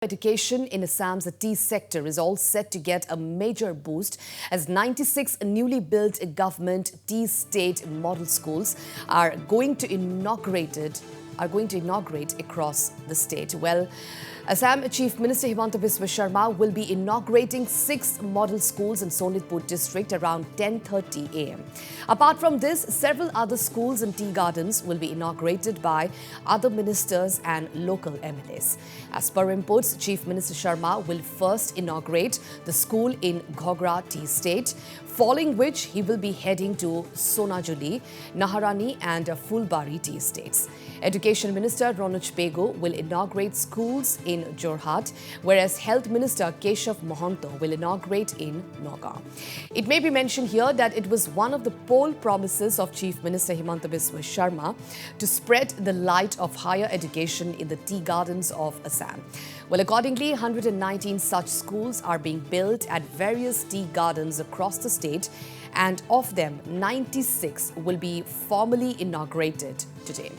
Education in Assam's tea sector is all set to get a major boost as 96 newly built government tea state model schools are going to inaugurate across the state. Well, Assam Chief Minister Himanta Biswa Sarma will be inaugurating 6 model schools in Sonitpur district around 10:30 a.m. Apart from this, several other schools and tea gardens will be inaugurated by other ministers and local MLAs. As per reports, Chief Minister Sarma will first inaugurate the school in 𝐁𝐢𝐠 tea state, following which he will be heading to 𝐁𝐤𝐿𝐵, Naharani and Fulbari tea estates. Education Minister 𝐁𝐢𝐠 will inaugurate schools in Jorhat, whereas Health Minister 𝐄𝐝𝐿 will inaugurate in Nagaon. It may be mentioned here that it was one of the poll promises of Chief Minister Himanta Biswa Sarma to spread the light of higher education in the tea gardens of Assam. Well, accordingly, 119 such schools are being built at various tea gardens across the state, and of them, 96 will be formally inaugurated today.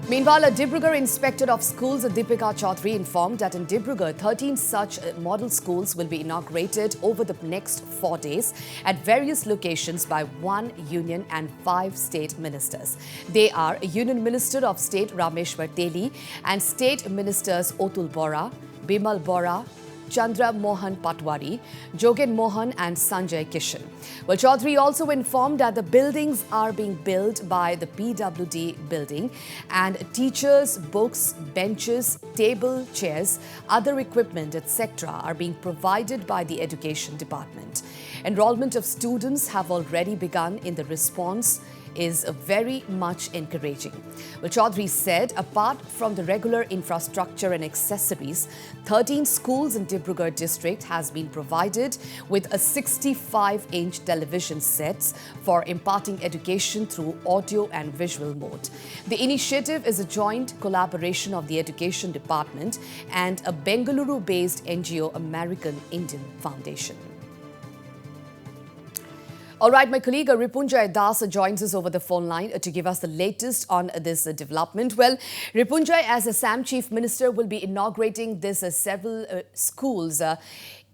Meanwhile, a Dibrugarh Inspector of Schools, Deepika Chaudhary, informed that in Dibrugarh, 13 such model schools will be inaugurated over the next 4 days at various locations by 1 union and 5 state ministers. They are Union Minister of State Rameshwar Teli and State Ministers Otul Bora, Bimal Bora, Chandra Mohan Patwari, Jogen Mohan and Sanjay Kishan. Well, Chaudhary also informed that the buildings are being built by the PWD building and teachers, books, benches, table, chairs, other equipment, etc. are being provided by the Education Department. Enrollment of students have already begun in the response is very much encouraging. Well, Chaudhary said, apart from the regular infrastructure and accessories, 13 schools in Dibrugarh district has been provided with a 65-inch television sets for imparting education through audio and visual mode. The initiative is a joint collaboration of the Education Department and a Bengaluru-based NGO American Indian Foundation. All right, my colleague Ripunjay Das joins us over the phone line to give us the latest on this development. Well, Ripunjay, as Assam Chief Minister, will be inaugurating this several schools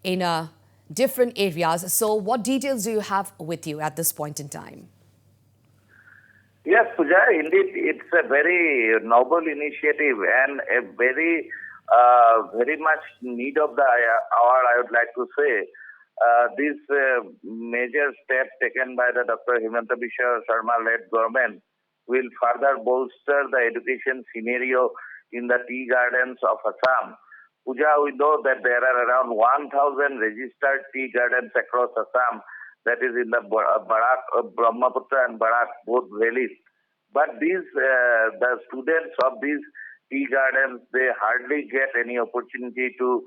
in different areas. So what details do you have with you at this point in time? Yes, Pooja, indeed, it's a very noble initiative and a very much need of the hour, I would like to say. This major step taken by the Dr. Himanta Biswa Sarma-led government will further bolster the education scenario in the tea gardens of Assam. Pooja, we know that there are around 1,000 registered tea gardens across Assam, that is in the Barak, Brahmaputra and Barak, both valleys. But these, the students of these tea gardens, they hardly get any opportunity to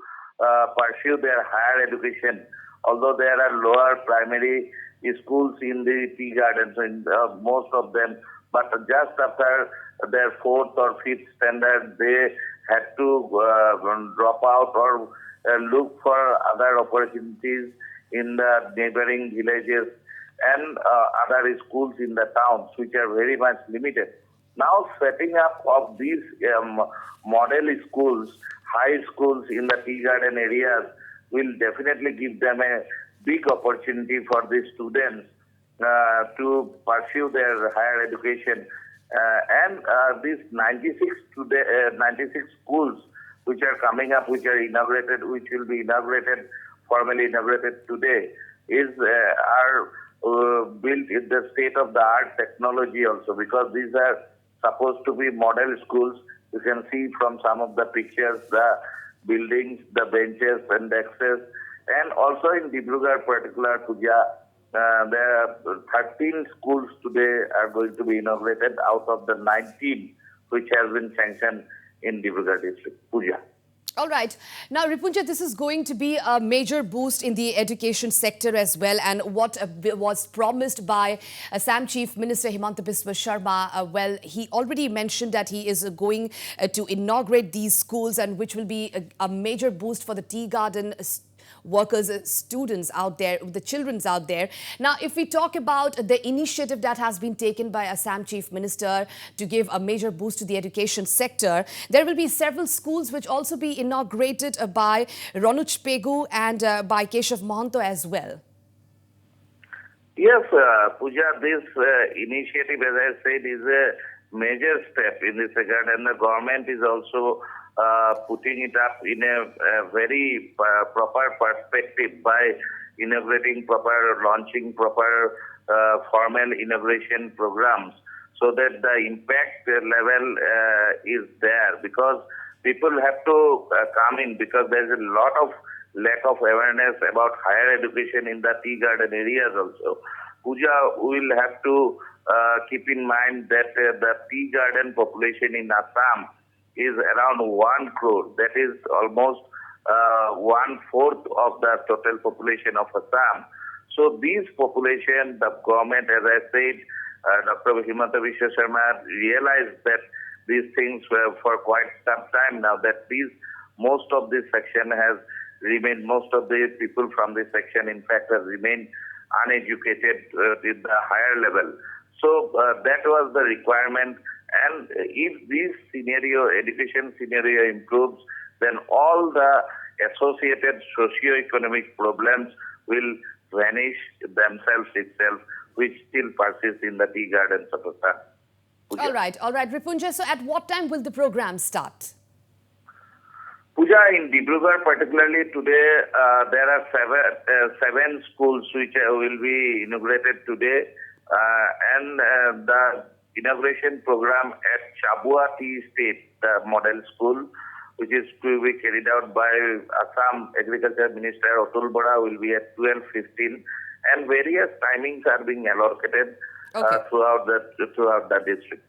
pursue their higher education. Although there are lower primary schools in the tea gardens, most of them, but just after their 4th or 5th standard, they had to drop out or look for other opportunities in the neighboring villages and other schools in the towns, which are very much limited. Now, setting up of these model schools, high schools in the tea garden areas, will definitely give them a big opportunity for these students to pursue their higher education. These 96 schools which are coming up, which are inaugurated, which will be inaugurated, formally inaugurated today, are built in the state-of-the-art technology also, because these are supposed to be model schools. You can see from some of the pictures, the buildings, the benches and desks, and also in Dibrugarh particular, Pooja, there are 13 schools today are going to be inaugurated out of the 19 which has been sanctioned in Dibrugarh district. Pooja. All right. Now, Ripunjay, this is going to be a major boost in the education sector as well. And what was promised by Assam Chief Minister Himanta Biswa Sarma, well, he already mentioned that he is going to inaugurate these schools, and which will be a major boost for the tea garden workers, students out there, the children's out there. Now, if we talk about the initiative that has been taken by Assam Chief Minister to give a major boost to the education sector, there will be several schools which also be inaugurated by 𝐁𝐢𝐠 and by 𝐁𝐤𝐿 Mohanto as well. Yes, Pooja, this initiative, as I said, is a major step in this regard, and the government is also putting it up in a very proper perspective by inaugurating proper, launching proper formal inauguration programs, so that the impact level is there, because people have to come in, because there is a lot of lack of awareness about higher education in the tea garden areas also. Pooja, we will have to keep in mind that the tea garden population in Assam is around 1 crore. That is almost 1/4 of the total population of Assam. So these population, the government, as I said, Dr. Himanta Biswa Sarma realized that these things were for quite some time now, that most of this section has remained, most of the people from this section, in fact, have remained uneducated at the higher level. So that was the requirement. And if this scenario, education scenario improves, then all the associated socio-economic problems will vanish themselves itself, which still persists in the tea gardens of Assam. All right, Ripunjay. So at what time will the program start? Pooja, in Dibrugarh particularly today, there are seven schools which will be inaugurated today. And the inauguration program at Chabua Tea Estate, the model school, which is to be carried out by Assam Agriculture Minister Atul Bora, will be at 12:15, and various timings are being allocated throughout the district.